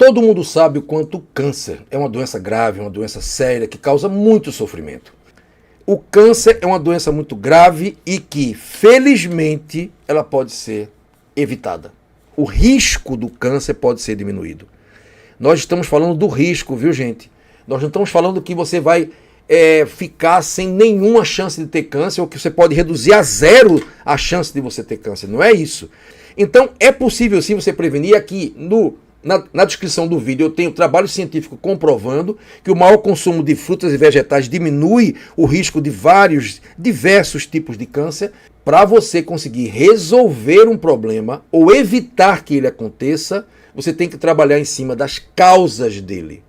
Todo mundo sabe o quanto o câncer é uma doença grave, uma doença séria, que causa muito sofrimento. O câncer é uma doença muito grave e que, felizmente, ela pode ser evitada. O risco do câncer pode ser diminuído. Nós estamos falando do risco, viu, gente? Nós não estamos falando que você vai ficar sem nenhuma chance de ter câncer ou que você pode reduzir a zero a chance de você ter câncer. Não é isso. Então, é possível sim você prevenir. Aqui na descrição do vídeo eu tenho trabalho científico comprovando que o maior consumo de frutas e vegetais diminui o risco de diversos tipos de câncer. Para você conseguir resolver um problema ou evitar que ele aconteça, você tem que trabalhar em cima das causas dele.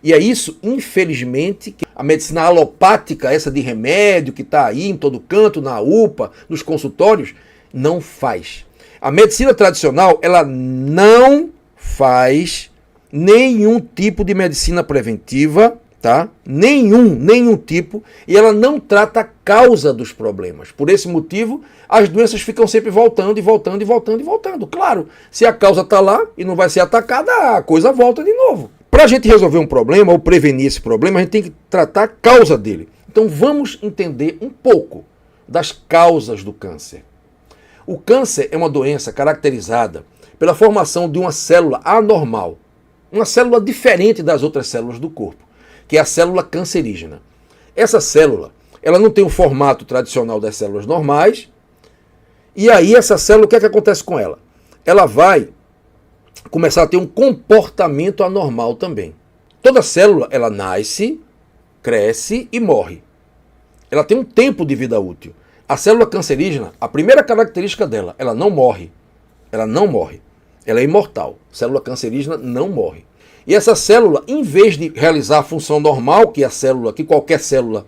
E é isso, infelizmente, que a medicina alopática, essa de remédio que está aí em todo canto, na UPA, nos consultórios, não faz. A medicina tradicional, ela não faz nenhum tipo de medicina preventiva, tá? Nenhum tipo, e ela não trata a causa dos problemas. Por esse motivo, as doenças ficam sempre voltando e voltando e voltando e voltando. Claro, se a causa está lá e não vai ser atacada, a coisa volta de novo. Para a gente resolver um problema ou prevenir esse problema, a gente tem que tratar a causa dele. Então vamos entender um pouco das causas do câncer. O câncer é uma doença caracterizada pela formação de uma célula anormal, uma célula diferente das outras células do corpo, que é a célula cancerígena. Essa célula, ela não tem o formato tradicional das células normais, e aí essa célula, o que é que acontece com ela? Ela vai começar a ter um comportamento anormal também. Toda célula, ela nasce, cresce e morre. Ela tem um tempo de vida útil. A célula cancerígena, a primeira característica dela, ela não morre. Ela não morre. Ela é imortal. A célula cancerígena não morre. E essa célula, em vez de realizar a função normal que qualquer célula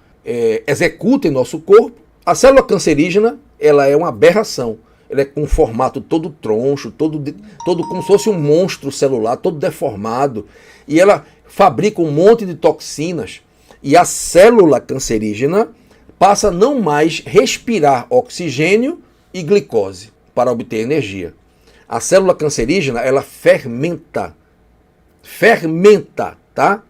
executa em nosso corpo, a célula cancerígena, ela é uma aberração. Ela é com um formato todo troncho, todo como se fosse um monstro celular, todo deformado. E ela fabrica um monte de toxinas. E a célula cancerígena passa a não mais respirar oxigênio e glicose para obter energia. A célula cancerígena, ela fermenta. Fermenta, tá?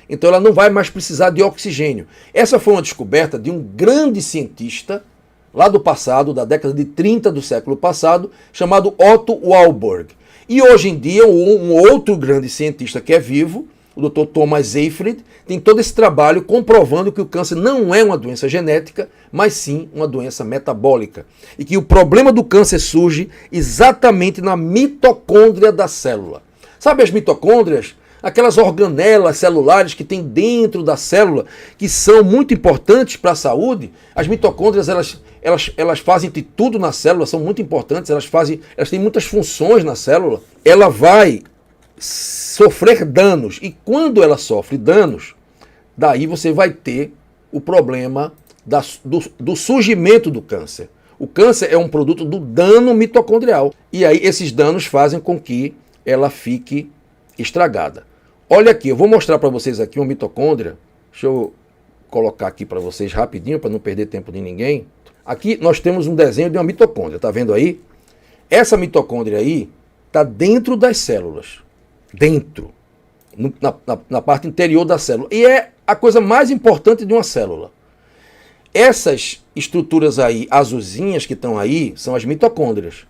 Então ela não vai mais precisar de oxigênio. Essa foi uma descoberta de um grande cientista lá do passado, da década de 30 do século passado, chamado Otto Warburg. E hoje em dia, um outro grande cientista que é vivo, o Dr. Thomas Seyfried, tem todo esse trabalho comprovando que o câncer não é uma doença genética, mas sim uma doença metabólica. E que o problema do câncer surge exatamente na mitocôndria da célula. Sabe as mitocôndrias? Aquelas organelas celulares que tem dentro da célula, que são muito importantes para a saúde. As mitocôndrias, elas fazem de tudo na célula, são muito importantes, elas têm muitas funções na célula. Ela vai sofrer danos, e quando ela sofre danos, daí você vai ter o problema do surgimento do câncer. O câncer é um produto do dano mitocondrial, e aí esses danos fazem com que ela fique estragada. Olha aqui, eu vou mostrar para vocês aqui uma mitocôndria. Deixa eu colocar aqui para vocês rapidinho, para não perder tempo de ninguém. Aqui nós temos um desenho de uma mitocôndria, tá vendo aí? Essa mitocôndria aí está dentro das células. Dentro. Na parte interior da célula. E é a coisa mais importante de uma célula. Essas estruturas aí, azulzinhas que estão aí, são as mitocôndrias.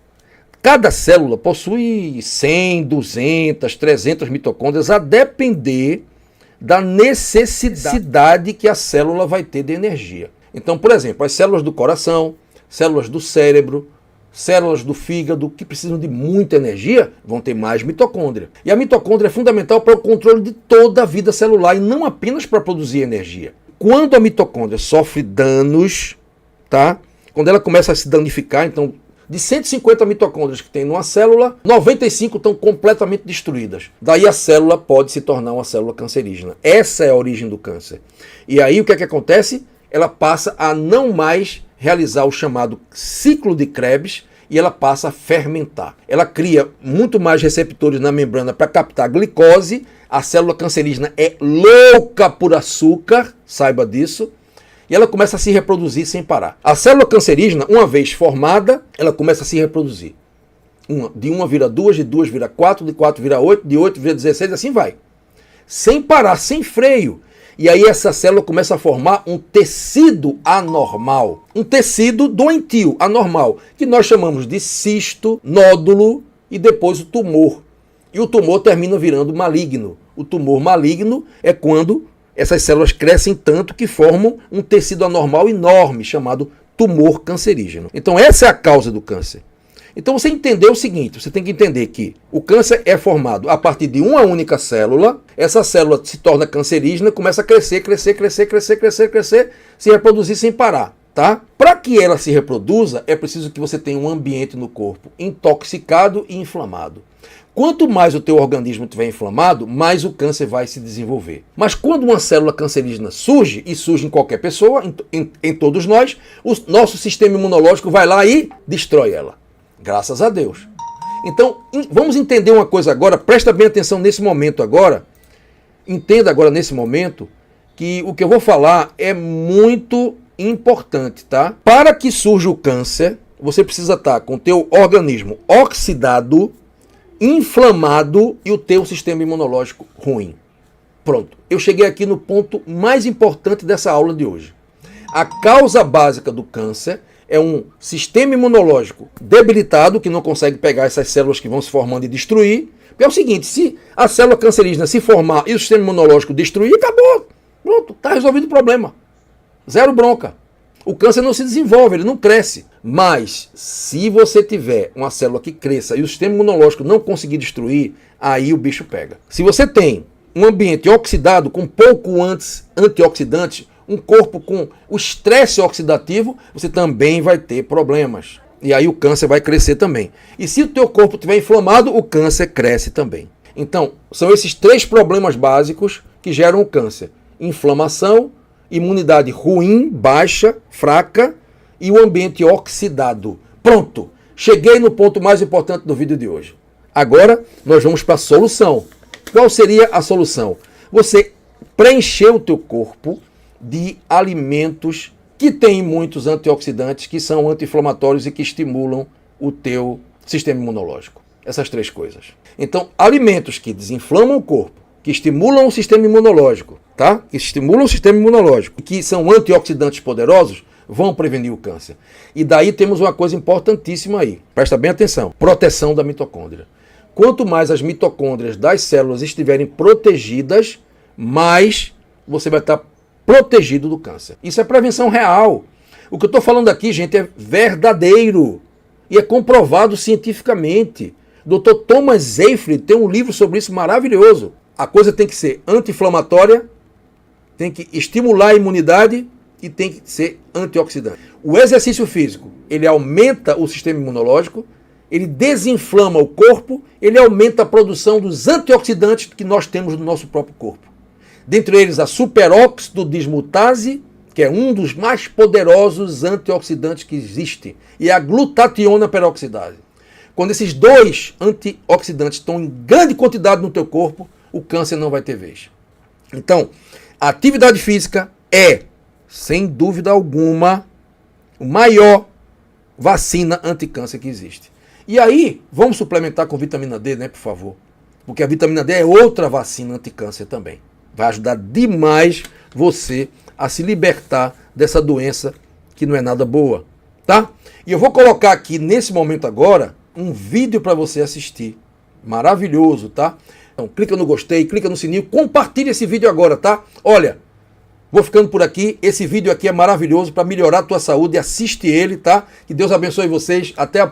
Cada célula possui 100, 200, 300 mitocôndrias, a depender da necessidade que a célula vai ter de energia. Então, por exemplo, as células do coração, células do cérebro, células do fígado, que precisam de muita energia, vão ter mais mitocôndria. E a mitocôndria é fundamental para o controle de toda a vida celular e não apenas para produzir energia. Quando a mitocôndria sofre danos, tá? Quando ela começa a se danificar, então, de 150 mitocôndrias que tem numa célula, 95 estão completamente destruídas. Daí a célula pode se tornar uma célula cancerígena. Essa é a origem do câncer. E aí o que é que acontece? Ela passa a não mais realizar o chamado ciclo de Krebs e ela passa a fermentar. Ela cria muito mais receptores na membrana para captar glicose. A célula cancerígena é louca por açúcar, saiba disso. E ela começa a se reproduzir sem parar. A célula cancerígena, uma vez formada, ela começa a se reproduzir. De 1 vira 2, de 2 vira 4, de 4 vira 8, de 8 vira 16, assim vai. Sem parar, sem freio. E aí essa célula começa a formar um tecido anormal, um tecido doentio, anormal, que nós chamamos de cisto, nódulo e depois o tumor. E o tumor termina virando maligno. O tumor maligno é quando essas células crescem tanto que formam um tecido anormal enorme, chamado tumor cancerígeno. Então essa é a causa do câncer. Então você entendeu o seguinte, você tem que entender que o câncer é formado a partir de uma única célula, essa célula se torna cancerígena, começa a crescer, se reproduzir sem parar, tá? Para que ela se reproduza, é preciso que você tenha um ambiente no corpo intoxicado e inflamado. Quanto mais o teu organismo estiver inflamado, mais o câncer vai se desenvolver. Mas quando uma célula cancerígena surge, e surge em qualquer pessoa, em todos nós, o nosso sistema imunológico vai lá e destrói ela. Graças a Deus. Então, vamos entender uma coisa agora, presta bem atenção nesse momento agora, entenda agora nesse momento, que o que eu vou falar é muito importante, tá? Para que surja o câncer, você precisa estar com o teu organismo oxidado, inflamado e o teu sistema imunológico ruim. Pronto, eu cheguei aqui no ponto mais importante dessa aula de hoje. A causa básica do câncer é um sistema imunológico debilitado, que não consegue pegar essas células que vão se formando e destruir. Porque é o seguinte, se a célula cancerígena se formar e o sistema imunológico destruir, acabou. Pronto, está resolvido o problema. Zero bronca. O câncer não se desenvolve, ele não cresce. Mas, se você tiver uma célula que cresça e o sistema imunológico não conseguir destruir, aí o bicho pega. Se você tem um ambiente oxidado com pouco antioxidante, um corpo com o estresse oxidativo, você também vai ter problemas. E aí o câncer vai crescer também. E se o teu corpo estiver inflamado, o câncer cresce também. Então, são esses 3 problemas básicos que geram o câncer. Inflamação, imunidade ruim, baixa, fraca e o ambiente oxidado. Pronto! Cheguei no ponto mais importante do vídeo de hoje. Agora, nós vamos para a solução. Qual seria a solução? Você preencher o teu corpo de alimentos que têm muitos antioxidantes, que são anti-inflamatórios e que estimulam o teu sistema imunológico. Essas 3 coisas. Então, alimentos que desinflamam o corpo, que estimulam o sistema imunológico, tá? Que estimulam o sistema imunológico, que são antioxidantes poderosos, vão prevenir o câncer. E daí temos uma coisa importantíssima aí. Presta bem atenção. Proteção da mitocôndria. Quanto mais as mitocôndrias das células estiverem protegidas, mais você vai estar protegido do câncer. Isso é prevenção real. O que eu estou falando aqui, gente, é verdadeiro. E é comprovado cientificamente. Dr. Thomas Seyfried tem um livro sobre isso maravilhoso. A coisa tem que ser anti-inflamatória, tem que estimular a imunidade e tem que ser antioxidante. O exercício físico, ele aumenta o sistema imunológico, ele desinflama o corpo, ele aumenta a produção dos antioxidantes que nós temos no nosso próprio corpo. Dentre eles a superóxido dismutase, que é um dos mais poderosos antioxidantes que existe, e a glutationa peroxidase. Quando esses 2 antioxidantes estão em grande quantidade no teu corpo, o câncer não vai ter vez. Então, a atividade física é, sem dúvida alguma, a maior vacina anticâncer que existe. E aí, vamos suplementar com vitamina D, né, por favor? Porque a vitamina D é outra vacina anticâncer também. Vai ajudar demais você a se libertar dessa doença que não é nada boa, tá? E eu vou colocar aqui, nesse momento agora, um vídeo para você assistir. Maravilhoso, tá? Então, clica no gostei, clica no sininho, compartilha esse vídeo agora, tá? Olha, vou ficando por aqui. Esse vídeo aqui é maravilhoso para melhorar a tua saúde. Assiste ele, tá? Que Deus abençoe vocês. Até a